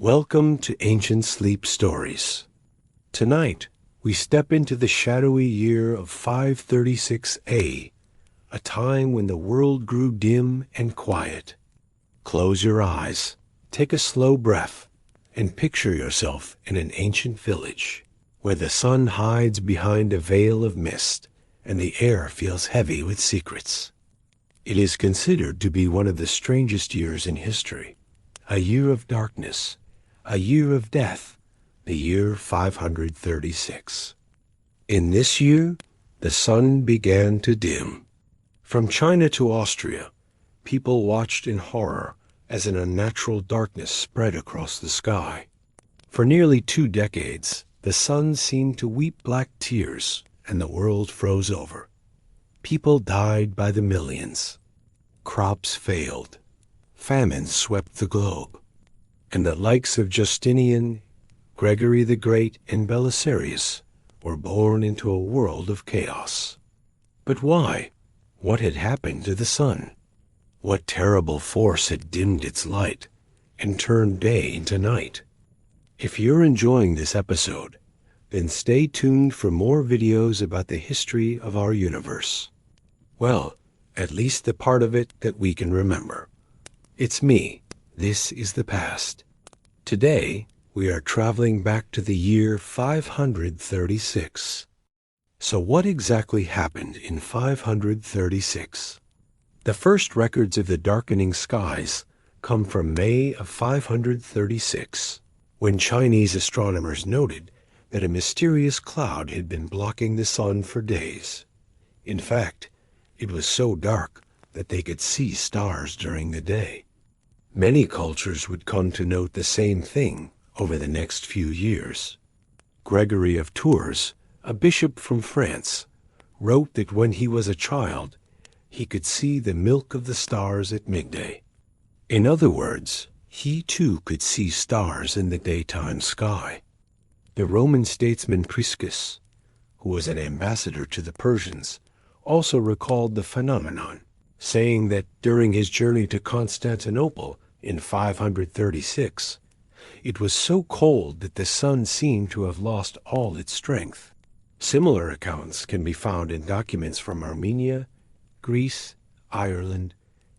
Welcome to Ancient Sleep Stories. Tonight, we step into the shadowy year of 536A, a time when the world grew dim and quiet. Close your eyes, take a slow breath, and picture yourself in an ancient village, where the sun hides behind a veil of mist and the air feels heavy with secrets. It is considered to be one of the strangest years in history, a year of darkness, a year of death, the year 536. In this year, the sun began to dim. From China to Austria, people watched in horror as an unnatural darkness spread across the sky. For nearly 2 decades, the sun seemed to weep black tears, and the world froze over. People died by the millions. Crops failed. Famine swept the globe. And the likes of Justinian, Gregory the Great, and Belisarius were born into a world of chaos. But why? What had happened to the sun? What terrible force had dimmed its light and turned day into night? If you're enjoying this episode, then stay tuned for more videos about the history of our universe. Well, at least the part of it that we can remember. It's me. This is the past. Today, we are traveling back to the year 536. So what exactly happened in 536? The first records of the darkening skies come from May of 536, when Chinese astronomers noted that a mysterious cloud had been blocking the sun for days. In fact, it was so dark that they could see stars during the day. Many cultures would come to note the same thing over the next few years. Gregory of Tours, a bishop from France, wrote that when he was a child, he could see the milk of the stars at midday. In other words, he too could see stars in the daytime sky. The Roman statesman Priscus, who was an ambassador to the Persians, also recalled the phenomenon, saying that during his journey to Constantinople in 536, it was so cold that the sun seemed to have lost all its strength. Similar accounts can be found in documents from Armenia, Greece, Ireland,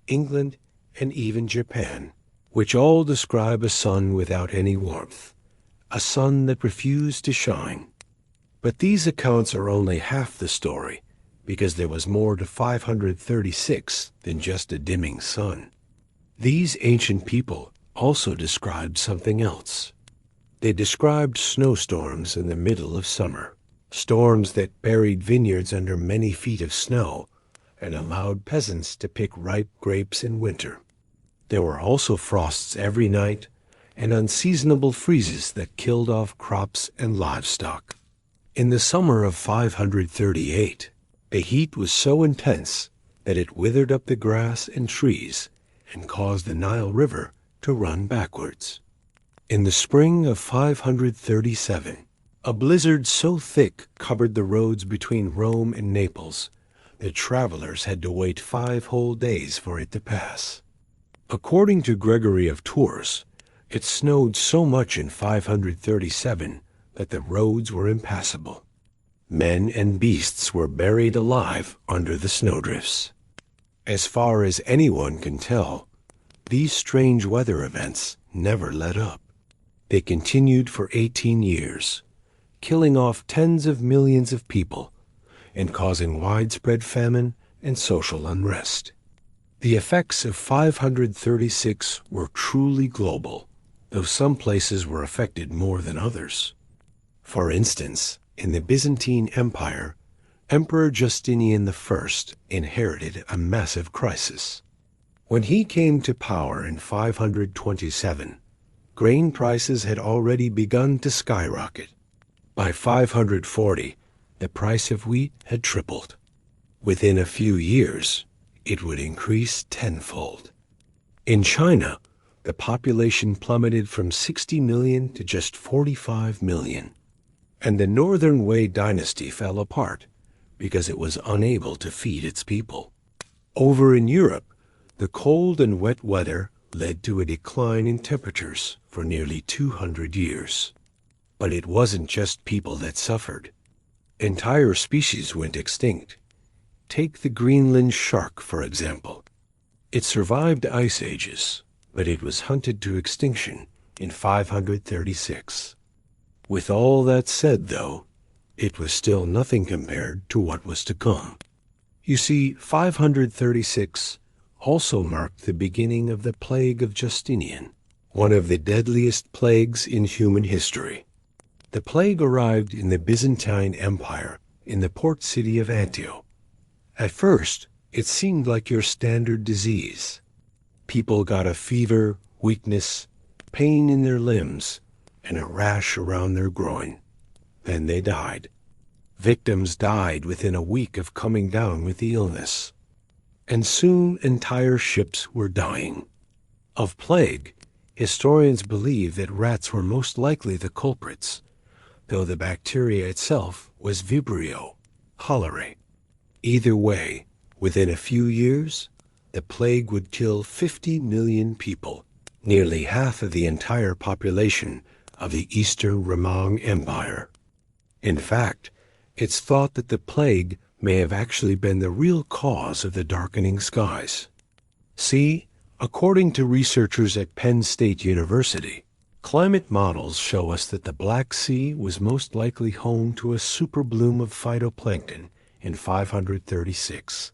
England, and even Japan, which all describe a sun without any warmth, a sun that refused to shine. But these accounts are only half the story, because there was more to 536 than just a dimming sun. These ancient people also described something else. They described snowstorms in the middle of summer, storms that buried vineyards under many feet of snow and allowed peasants to pick ripe grapes in winter. There were also frosts every night and unseasonable freezes that killed off crops and livestock. In the summer of 538, the heat was so intense that it withered up the grass and trees and caused the Nile River to run backwards. In the spring of 537, a blizzard so thick covered the roads between Rome and Naples that travelers had to wait 5 whole days for it to pass. According to Gregory of Tours, it snowed so much in 537 that the roads were impassable. Men and beasts were buried alive under the snowdrifts. As far as anyone can tell, these strange weather events never let up. They continued for 18 years, killing off tens of millions of people and causing widespread famine and social unrest. The effects of 536 were truly global, though some places were affected more than others. For instance, in the Byzantine Empire, Emperor Justinian I inherited a massive crisis. When he came to power in 527, grain prices had already begun to skyrocket. By 540, the price of wheat had tripled. Within a few years, it would increase tenfold. In China, the population plummeted from 60 million to just 45 million. And the Northern Wei dynasty fell apart because it was unable to feed its people. Over in Europe, the cold and wet weather led to a decline in temperatures for nearly 200 years. But it wasn't just people that suffered. Entire species went extinct. Take the Greenland shark, for example. It survived ice ages, but it was hunted to extinction in 536. With all that said, though, it was still nothing compared to what was to come. You see, 536 also marked the beginning of the plague of Justinian, one of the deadliest plagues in human history. The plague arrived in the Byzantine Empire in the port city of Antioch. At first, it seemed like your standard disease. People got a fever, weakness, pain in their limbs, and a rash around their groin. Then they died. Victims died within a week of coming down with the illness. And soon entire ships were dying. Of plague, historians believe that rats were most likely the culprits, though the bacteria itself was Vibrio, cholerae. Either way, within a few years, the plague would kill 50 million people, nearly half of the entire population of the Eastern Roman Empire. In fact, it's thought that the plague may have actually been the real cause of the darkening skies. See, according to researchers at Penn State University, climate models show us that the Black Sea was most likely home to a superbloom of phytoplankton in 536.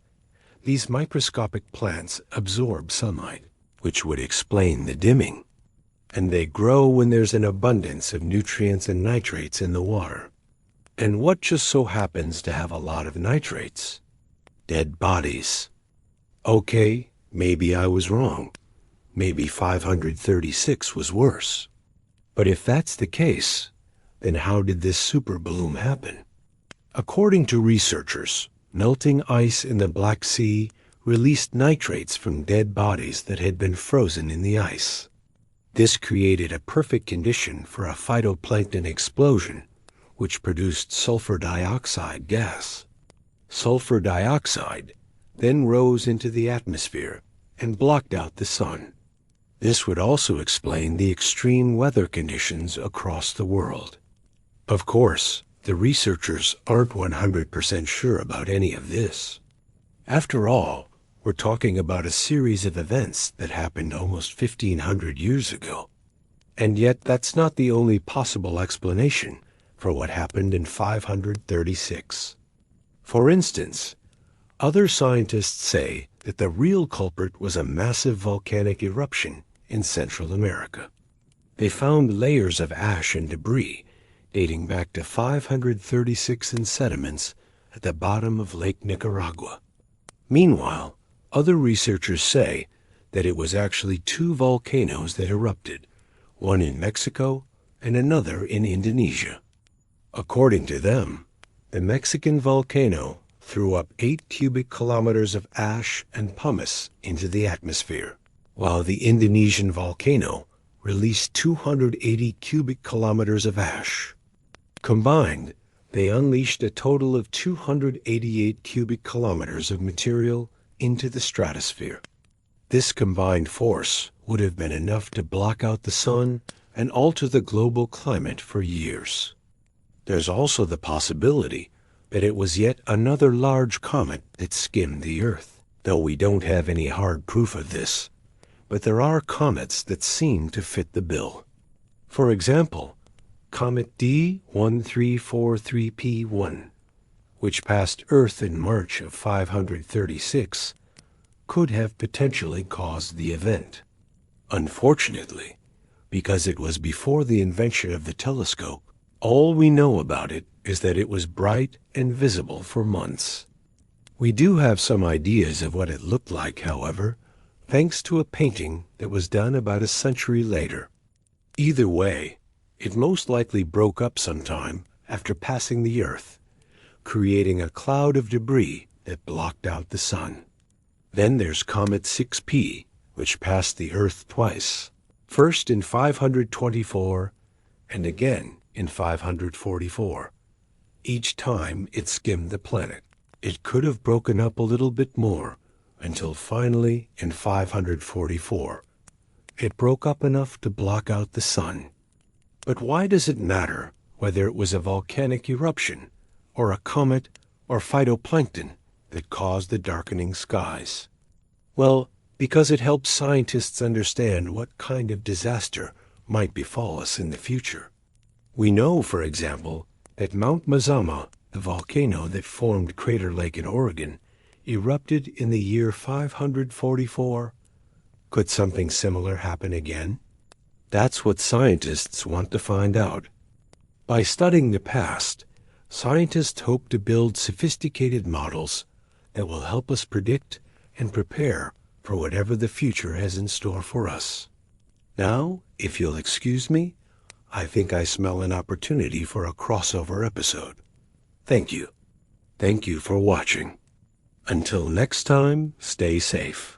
These microscopic plants absorb sunlight, which would explain the dimming. And they grow when there's an abundance of nutrients and nitrates in the water. And what just so happens to have a lot of nitrates? Dead bodies. Okay, maybe I was wrong. Maybe 536 was worse. But if that's the case, then how did this superbloom happen? According to researchers, melting ice in the Black Sea released nitrates from dead bodies that had been frozen in the ice. This created a perfect condition for a phytoplankton explosion, which produced sulfur dioxide gas. Sulfur dioxide then rose into the atmosphere and blocked out the sun. This would also explain the extreme weather conditions across the world. Of course, the researchers aren't 100% sure about any of this. After all, we're talking about a series of events that happened almost 1,500 years ago. And yet that's not the only possible explanation for what happened in 536. For instance, other scientists say that the real culprit was a massive volcanic eruption in Central America. They found layers of ash and debris dating back to 536 in sediments at the bottom of Lake Nicaragua. Meanwhile, other researchers say that it was actually two volcanoes that erupted, one in Mexico and another in Indonesia. According to them, the Mexican volcano threw up 8 cubic kilometers of ash and pumice into the atmosphere, while the Indonesian volcano released 280 cubic kilometers of ash. Combined, they unleashed a total of 288 cubic kilometers of material into the stratosphere. This combined force would have been enough to block out the sun and alter the global climate for years. There's also the possibility that it was yet another large comet that skimmed the Earth, though we don't have any hard proof of this. But there are comets that seem to fit the bill. For example, Comet D1343P1, which passed Earth in March of 536, could have potentially caused the event. Unfortunately, because it was before the invention of the telescope, all we know about it is that it was bright and visible for months. We do have some ideas of what it looked like, however, thanks to a painting that was done about a century later. Either way, it most likely broke up sometime after passing the Earth, creating a cloud of debris that blocked out the sun. Then there's Comet 6P, which passed the Earth twice, first in 524 and again in 544. Each time it skimmed the planet. It could have broken up a little bit more until finally in 544. It broke up enough to block out the sun. But why does it matter whether it was a volcanic eruption, or a comet, or phytoplankton that caused the darkening skies? Well, because it helps scientists understand what kind of disaster might befall us in the future. We know, for example, that Mount Mazama, the volcano that formed Crater Lake in Oregon, erupted in the year 544. Could something similar happen again? That's what scientists want to find out. By studying the past, scientists hope to build sophisticated models that will help us predict and prepare for whatever the future has in store for us. Now, if you'll excuse me, I think I smell an opportunity for a crossover episode. Thank you. Thank you for watching. Until next time, stay safe.